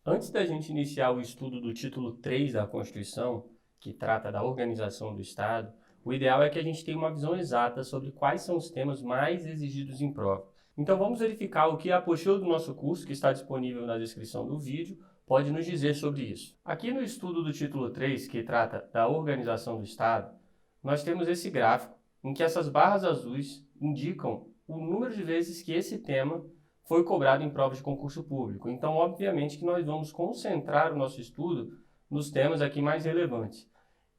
Antes da gente iniciar o estudo do título 3 da Constituição, que trata da organização do Estado, o ideal é que a gente tenha uma visão exata sobre quais são os temas mais exigidos em prova. Então vamos verificar o que a apostila do nosso curso, que está disponível na descrição do vídeo, pode nos dizer sobre isso. Aqui no estudo do título 3, que trata da organização do Estado, nós temos esse gráfico em que essas barras azuis indicam o número de vezes que esse tema foi cobrado em provas de concurso público. Então, obviamente que nós vamos concentrar o nosso estudo nos temas aqui mais relevantes.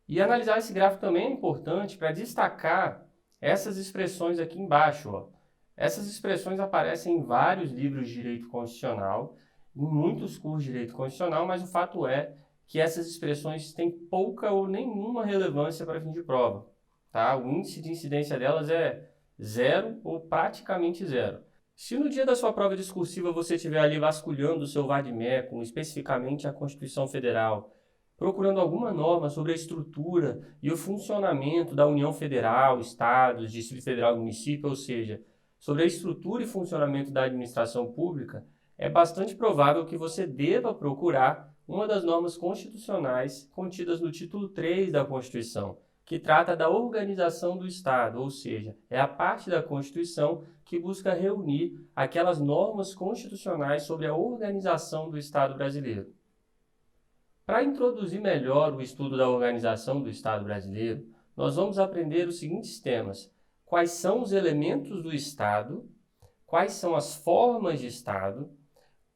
E analisar esse gráfico também é importante para destacar essas expressões aqui embaixo. Ó. Essas expressões aparecem em vários livros de direito constitucional, em muitos cursos de direito constitucional, mas o fato é que essas expressões têm pouca ou nenhuma relevância para fim de prova. Tá? O índice de incidência delas é zero ou praticamente zero. Se no dia da sua prova discursiva você estiver ali vasculhando o seu vade-mecum, especificamente a Constituição Federal, procurando alguma norma sobre a estrutura e o funcionamento da União Federal, Estados, Distrito Federal e município, ou seja, sobre a estrutura e funcionamento da administração pública, é bastante provável que você deva procurar uma das normas constitucionais contidas no título 3 da Constituição, que trata da organização do Estado, ou seja, é a parte da Constituição que busca reunir aquelas normas constitucionais sobre a organização do Estado brasileiro. Para introduzir melhor o estudo da organização do Estado brasileiro, nós vamos aprender os seguintes temas: quais são os elementos do Estado, quais são as formas de Estado,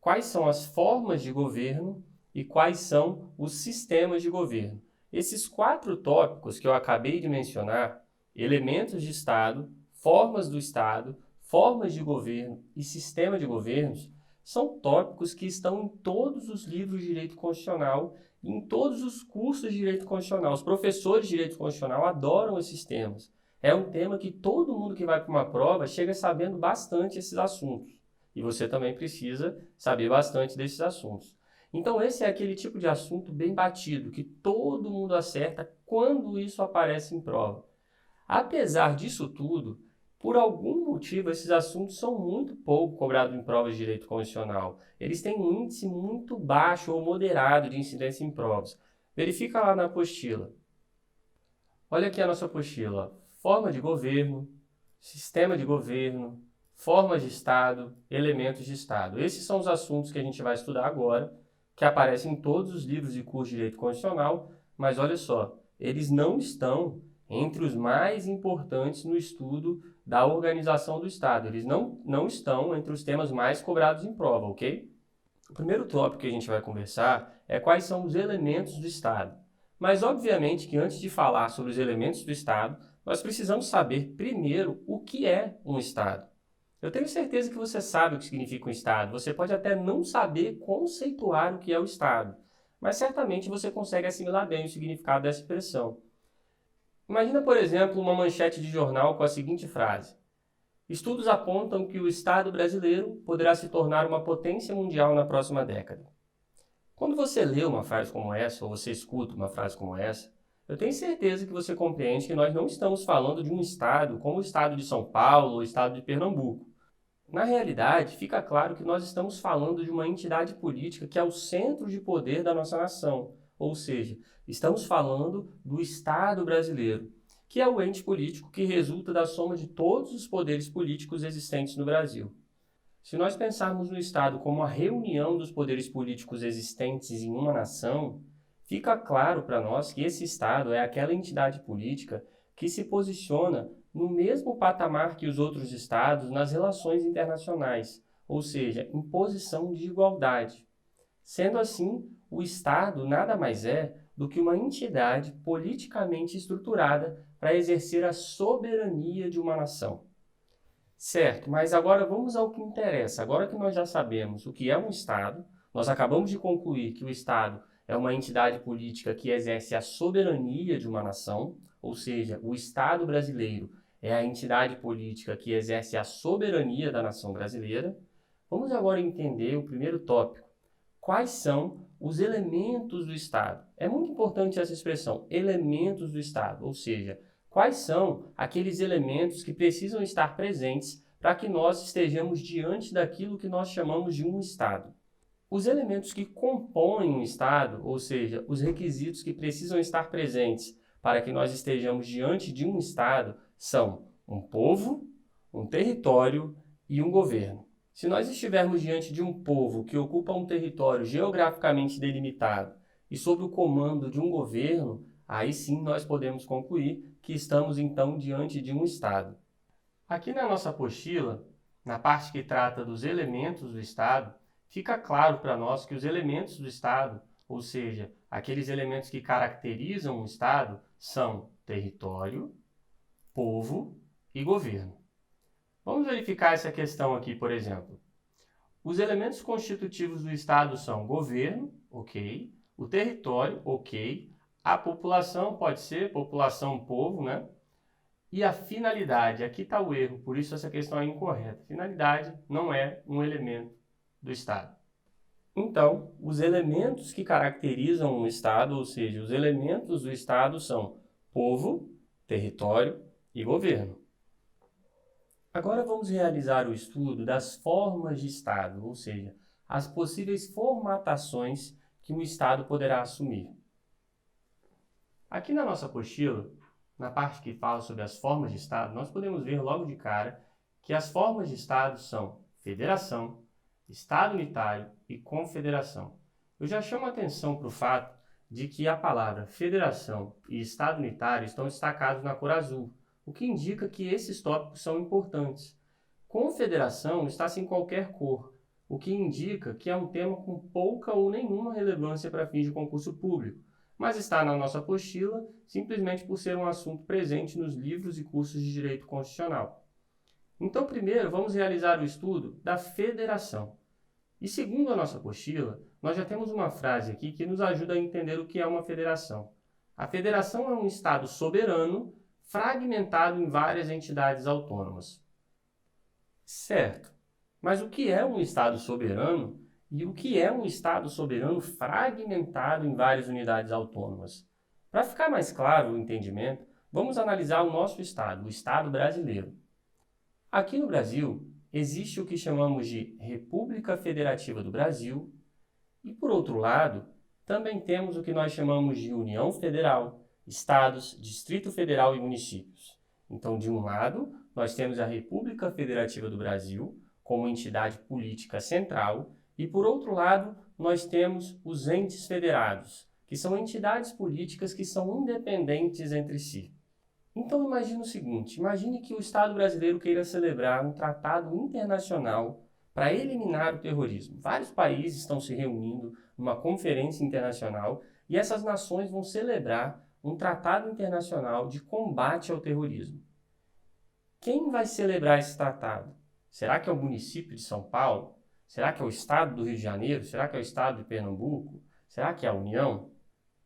quais são as formas de governo e quais são os sistemas de governo. Esses 4 tópicos que eu acabei de mencionar, elementos de Estado, formas do Estado, formas de governo e sistema de governos, são tópicos que estão em todos os livros de direito constitucional e em todos os cursos de direito constitucional. Os professores de direito constitucional adoram esses temas. É um tema que todo mundo que vai para uma prova chega sabendo bastante esses assuntos. E você também precisa saber bastante desses assuntos. Então esse é aquele tipo de assunto bem batido, que todo mundo acerta quando isso aparece em prova. Apesar disso tudo, por algum motivo esses assuntos são muito pouco cobrados em provas de direito constitucional. Eles têm um índice muito baixo ou moderado de incidência em provas. Verifica lá na apostila. Olha aqui a nossa apostila. Forma de governo, sistema de governo, formas de Estado, elementos de Estado. Esses são os assuntos que a gente vai estudar agora, que aparecem em todos os livros de curso de direito constitucional, mas olha só, eles não estão entre os mais importantes no estudo da organização do Estado. Eles não estão entre os temas mais cobrados em prova, ok? O primeiro tópico que a gente vai conversar é quais são os elementos do Estado. Mas, obviamente, que antes de falar sobre os elementos do Estado, nós precisamos saber primeiro o que é um Estado. Eu tenho certeza que você sabe o que significa um Estado. Você pode até não saber conceituar o que é o Estado, mas certamente você consegue assimilar bem o significado dessa expressão. Imagina, por exemplo, uma manchete de jornal com a seguinte frase: estudos apontam que o Estado brasileiro poderá se tornar uma potência mundial na próxima década. Quando você lê uma frase como essa, ou você escuta uma frase como essa, eu tenho certeza que você compreende que nós não estamos falando de um estado como o estado de São Paulo ou o estado de Pernambuco. Na realidade, fica claro que nós estamos falando de uma entidade política que é o centro de poder da nossa nação, ou seja, estamos falando do Estado brasileiro, que é o ente político que resulta da soma de todos os poderes políticos existentes no Brasil. Se nós pensarmos no Estado como a reunião dos poderes políticos existentes em uma nação, fica claro para nós que esse Estado é aquela entidade política que se posiciona no mesmo patamar que os outros estados nas relações internacionais, ou seja, em posição de igualdade. Sendo assim, o Estado nada mais é do que uma entidade politicamente estruturada para exercer a soberania de uma nação. Certo, mas agora vamos ao que interessa. Agora que nós já sabemos o que é um Estado, nós acabamos de concluir que o Estado é uma entidade política que exerce a soberania de uma nação, ou seja, o Estado brasileiro é a entidade política que exerce a soberania da nação brasileira. Vamos agora entender o primeiro tópico. Quais são os elementos do Estado? É muito importante essa expressão, elementos do Estado, ou seja, quais são aqueles elementos que precisam estar presentes para que nós estejamos diante daquilo que nós chamamos de um Estado. Os elementos que compõem um Estado, ou seja, os requisitos que precisam estar presentes para que nós estejamos diante de um Estado, são um povo, um território e um governo. Se nós estivermos diante de um povo que ocupa um território geograficamente delimitado e sob o comando de um governo, aí sim nós podemos concluir que estamos então diante de um Estado. Aqui na nossa apostila, na parte que trata dos elementos do Estado, fica claro para nós que os elementos do Estado, ou seja, aqueles elementos que caracterizam um Estado, são território, povo e governo. Vamos verificar essa questão aqui, por exemplo. Os elementos constitutivos do Estado são governo, ok, o território, ok, a população pode ser população, povo, né? E a finalidade, aqui está o erro, por isso essa questão é incorreta. Finalidade não é um elemento do Estado. Então, os elementos que caracterizam um Estado, ou seja, os elementos do Estado são povo, território e governo. Agora vamos realizar o estudo das formas de Estado, ou seja, as possíveis formatações que um Estado poderá assumir. Aqui na nossa apostila, na parte que fala sobre as formas de Estado, nós podemos ver logo de cara que as formas de Estado são federação, Estado unitário e confederação. Eu já chamo a atenção para o fato de que a palavra federação e Estado unitário estão destacados na cor azul, o que indica que esses tópicos são importantes. Confederação está sem qualquer cor, o que indica que é um tema com pouca ou nenhuma relevância para fins de concurso público, mas está na nossa apostila simplesmente por ser um assunto presente nos livros e cursos de direito constitucional. Então, primeiro, vamos realizar o estudo da federação. E segundo a nossa apostila, nós já temos uma frase aqui que nos ajuda a entender o que é uma federação. A federação é um Estado soberano fragmentado em várias entidades autônomas. Certo, mas o que é um Estado soberano e o que é um Estado soberano fragmentado em várias unidades autônomas? Para ficar mais claro o entendimento, vamos analisar o nosso Estado, o Estado brasileiro. Aqui no Brasil, existe o que chamamos de República Federativa do Brasil e, por outro lado, também temos o que nós chamamos de União Federal, Estados, Distrito Federal e municípios. Então, de um lado, nós temos a República Federativa do Brasil como entidade política central e, por outro lado, nós temos os entes federados, que são entidades políticas que são independentes entre si. Então, imagine o seguinte, imagine que o Estado brasileiro queira celebrar um tratado internacional para eliminar o terrorismo. Vários países estão se reunindo numa conferência internacional e essas nações vão celebrar um tratado internacional de combate ao terrorismo. Quem vai celebrar esse tratado? Será que é o município de São Paulo? Será que é o estado do Rio de Janeiro? Será que é o estado de Pernambuco? Será que é a União?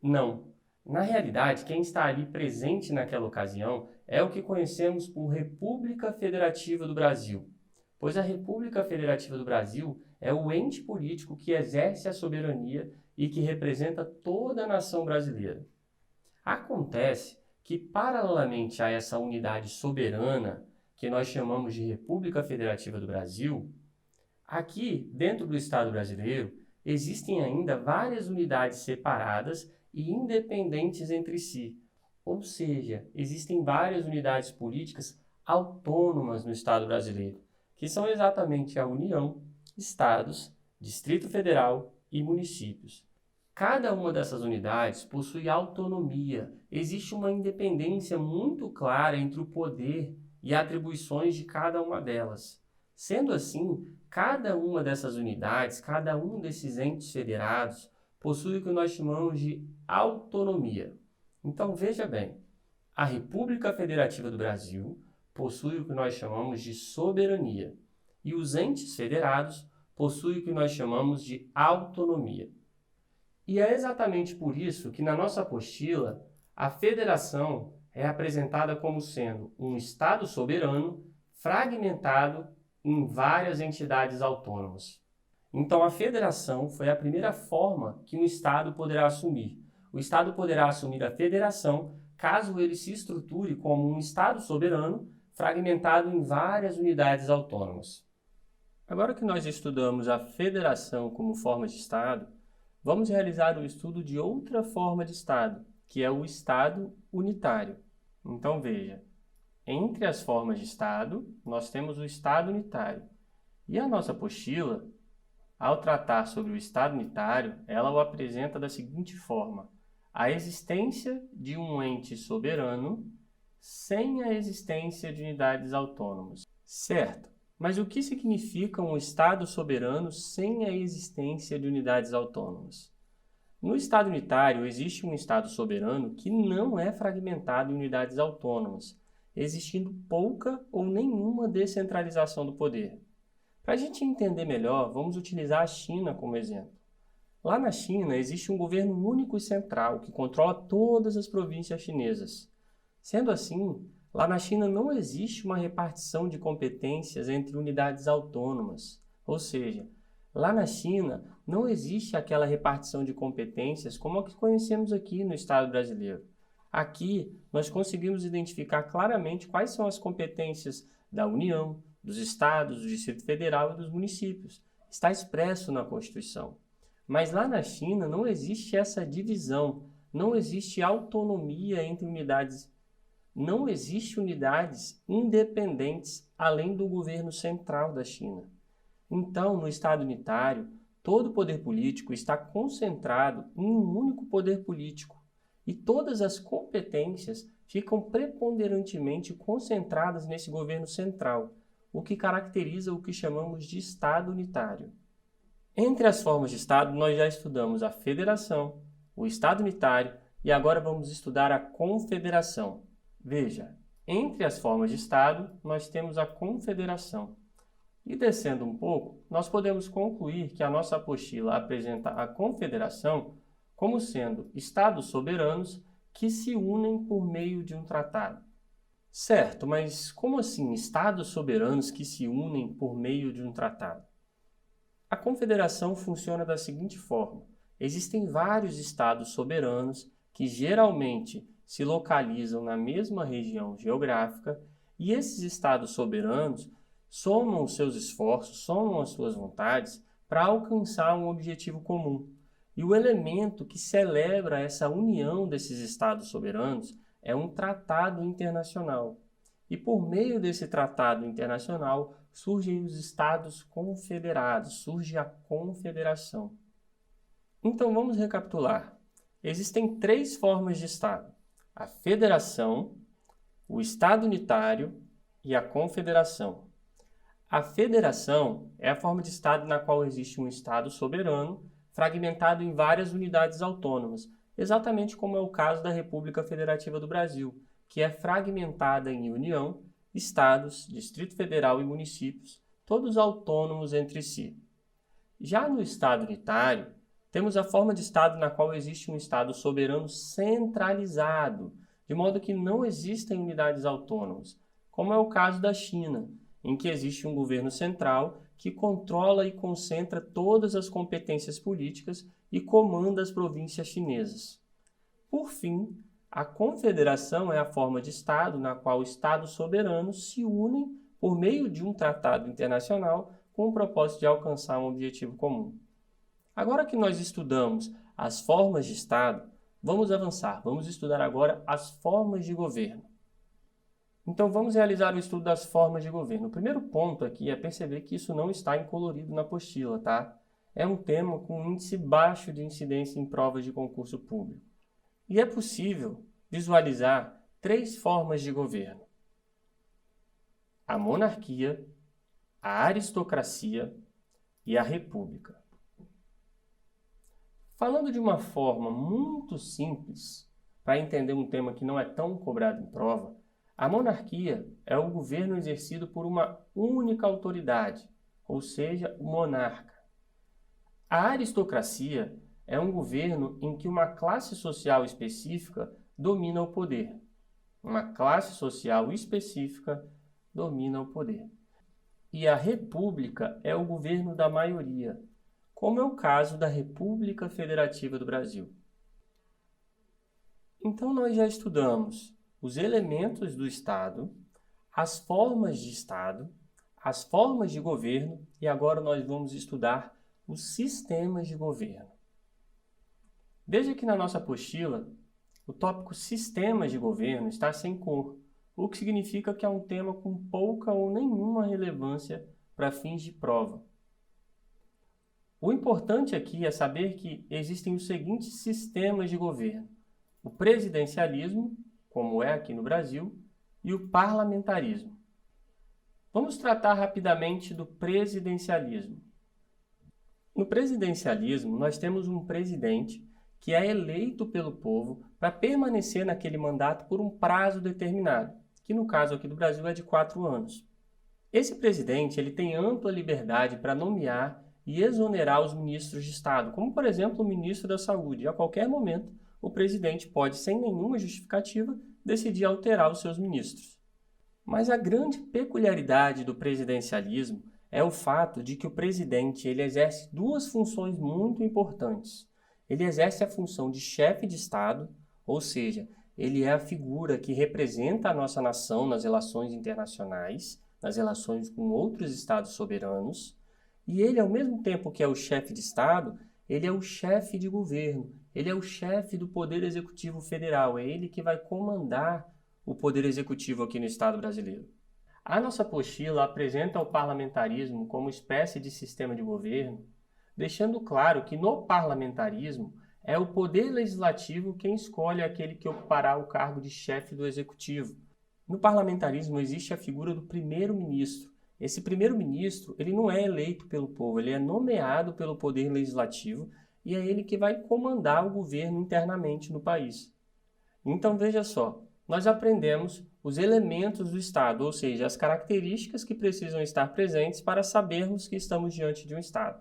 Não. Na realidade, quem está ali presente naquela ocasião é o que conhecemos por República Federativa do Brasil, pois a República Federativa do Brasil é o ente político que exerce a soberania e que representa toda a nação brasileira. Acontece que, paralelamente a essa unidade soberana, que nós chamamos de República Federativa do Brasil, aqui, dentro do Estado brasileiro, existem ainda várias unidades separadas e independentes entre si. Ou seja, existem várias unidades políticas autônomas no Estado brasileiro, que são exatamente a União, Estados, Distrito Federal e municípios. Cada uma dessas unidades possui autonomia. Existe uma independência muito clara entre o poder e atribuições de cada uma delas. Sendo assim, cada uma dessas unidades, cada um desses entes federados, possui o que nós chamamos de autonomia. Então, veja bem, a República Federativa do Brasil possui o que nós chamamos de soberania e os entes federados possuem o que nós chamamos de autonomia. E é exatamente por isso que na nossa apostila, a federação é apresentada como sendo um Estado soberano fragmentado em várias entidades autônomas. Então, a federação foi a primeira forma que um Estado poderá assumir. O Estado poderá assumir a federação caso ele se estruture como um Estado soberano fragmentado em várias unidades autônomas. Agora que nós estudamos a federação como forma de Estado, vamos realizar o estudo de outra forma de Estado, que é o Estado unitário. Então veja, entre as formas de Estado, nós temos o Estado unitário. E a nossa apostila, ao tratar sobre o Estado unitário, ela o apresenta da seguinte forma: a existência de um ente soberano sem a existência de unidades autônomas. Certo, mas o que significa um Estado soberano sem a existência de unidades autônomas? No Estado unitário, existe um Estado soberano que não é fragmentado em unidades autônomas, existindo pouca ou nenhuma descentralização do poder. Para a gente entender melhor, vamos utilizar a China como exemplo. Lá na China, existe um governo único e central que controla todas as províncias chinesas. Sendo assim, lá na China não existe uma repartição de competências entre unidades autônomas. Ou seja, lá na China não existe aquela repartição de competências como a que conhecemos aqui no Estado brasileiro. Aqui, nós conseguimos identificar claramente quais são as competências da União, dos estados, do Distrito Federal e dos municípios. Está expresso na Constituição. Mas lá na China não existe essa divisão, não existe autonomia entre unidades, não existe unidades independentes além do governo central da China. Então, no Estado unitário, todo o poder político está concentrado em um único poder político e todas as competências ficam preponderantemente concentradas nesse governo central, o que caracteriza o que chamamos de Estado unitário. Entre as formas de Estado, nós já estudamos a federação, o Estado unitário e agora vamos estudar a confederação. Veja, entre as formas de Estado, nós temos a confederação. E descendo um pouco, nós podemos concluir que a nossa apostila apresenta a confederação como sendo Estados soberanos que se unem por meio de um tratado. Certo, mas como assim Estados soberanos que se unem por meio de um tratado? A confederação funciona da seguinte forma: existem vários estados soberanos que geralmente se localizam na mesma região geográfica e esses estados soberanos somam os seus esforços, somam as suas vontades para alcançar um objetivo comum. E o elemento que celebra essa união desses estados soberanos é um tratado internacional. E por meio desse tratado internacional surgem os Estados confederados, surge a confederação. Então vamos recapitular. Existem três formas de Estado: a federação, o Estado unitário e a confederação. A federação é a forma de Estado na qual existe um Estado soberano, fragmentado em várias unidades autônomas, exatamente como é o caso da República Federativa do Brasil, que é fragmentada em União, Estados, Distrito Federal e municípios, todos autônomos entre si. Já no Estado unitário, temos a forma de Estado na qual existe um Estado soberano centralizado, de modo que não existem unidades autônomas, como é o caso da China, em que existe um governo central que controla e concentra todas as competências políticas e comanda as províncias chinesas. Por fim, a confederação é a forma de Estado na qual Estados soberanos se unem por meio de um tratado internacional com o propósito de alcançar um objetivo comum. Agora que nós estudamos as formas de Estado, vamos avançar, vamos estudar agora as formas de governo. Então vamos realizar o estudo das formas de governo. O primeiro ponto aqui é perceber que isso não está incolorido na apostila, tá? É um tema com índice baixo de incidência em provas de concurso público. E é possível visualizar três formas de governo: a monarquia, a aristocracia e a república. Falando de uma forma muito simples, para entender um tema que não é tão cobrado em prova, a monarquia é o governo exercido por uma única autoridade, ou seja, o monarca. A aristocracia é um governo em que uma classe social específica domina o poder. Uma classe social específica domina o poder. E a república é o governo da maioria, como é o caso da República Federativa do Brasil. Então nós já estudamos os elementos do Estado, as formas de Estado, as formas de governo e agora nós vamos estudar os sistemas de governo. Veja que na nossa apostila, o tópico sistemas de governo está sem cor, o que significa que é um tema com pouca ou nenhuma relevância para fins de prova. O importante aqui é saber que existem os seguintes sistemas de governo: o presidencialismo, como é aqui no Brasil, e o parlamentarismo. Vamos tratar rapidamente do presidencialismo. No presidencialismo, nós temos um presidente que é eleito pelo povo para permanecer naquele mandato por um prazo determinado, que no caso aqui do Brasil é de 4 anos. Esse presidente ele tem ampla liberdade para nomear e exonerar os ministros de Estado, como por exemplo o ministro da Saúde. A qualquer momento, o presidente pode, sem nenhuma justificativa, decidir alterar os seus ministros. Mas a grande peculiaridade do presidencialismo é o fato de que o presidente ele exerce 2 funções muito importantes. Ele exerce a função de chefe de Estado, ou seja, ele é a figura que representa a nossa nação nas relações internacionais, nas relações com outros estados soberanos, e ele, ao mesmo tempo que é o chefe de Estado, ele é o chefe de governo, ele é o chefe do Poder Executivo Federal, é ele que vai comandar o Poder Executivo aqui no Estado brasileiro. A nossa apostila apresenta o parlamentarismo como espécie de sistema de governo, deixando claro que no parlamentarismo é o Poder Legislativo quem escolhe aquele que ocupará o cargo de chefe do Executivo. No parlamentarismo existe a figura do primeiro-ministro. Esse primeiro-ministro ele não é eleito pelo povo, ele é nomeado pelo Poder Legislativo e é ele que vai comandar o governo internamente no país. Então veja só, nós aprendemos os elementos do Estado, ou seja, as características que precisam estar presentes para sabermos que estamos diante de um Estado.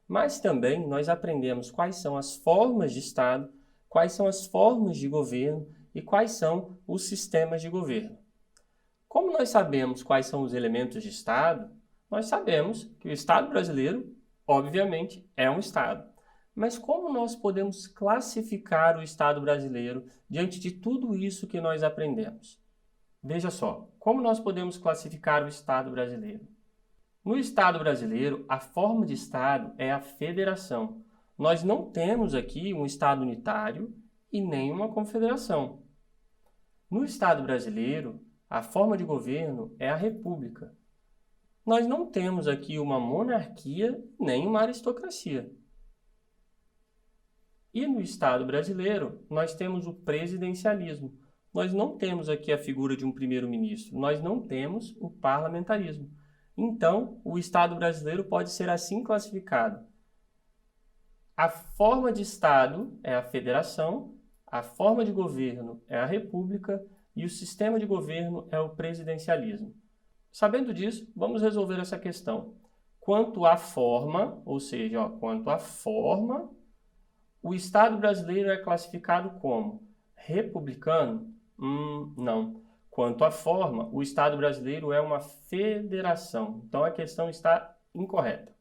Mas também nós aprendemos quais são as formas de Estado, quais são as formas de governo e quais são os sistemas de governo. Como nós sabemos quais são os elementos de Estado, nós sabemos que o Estado brasileiro, obviamente, é um Estado. Mas como nós podemos classificar o Estado brasileiro diante de tudo isso que nós aprendemos? Veja só, como nós podemos classificar o Estado brasileiro? No Estado brasileiro, a forma de Estado é a federação. Nós não temos aqui um Estado unitário e nem uma confederação. No Estado brasileiro, a forma de governo é a república. Nós não temos aqui uma monarquia nem uma aristocracia. E no Estado brasileiro, nós temos o presidencialismo. Nós não temos aqui a figura de um primeiro-ministro, nós não temos o parlamentarismo. Então, o Estado brasileiro pode ser assim classificado. A forma de Estado é a federação, a forma de governo é a república e o sistema de governo é o presidencialismo. Sabendo disso, vamos resolver essa questão. Quanto à forma, ou seja, quanto à forma, o Estado brasileiro é classificado como republicano? Não. Quanto à forma, o Estado brasileiro é uma federação. Então, a questão está incorreta.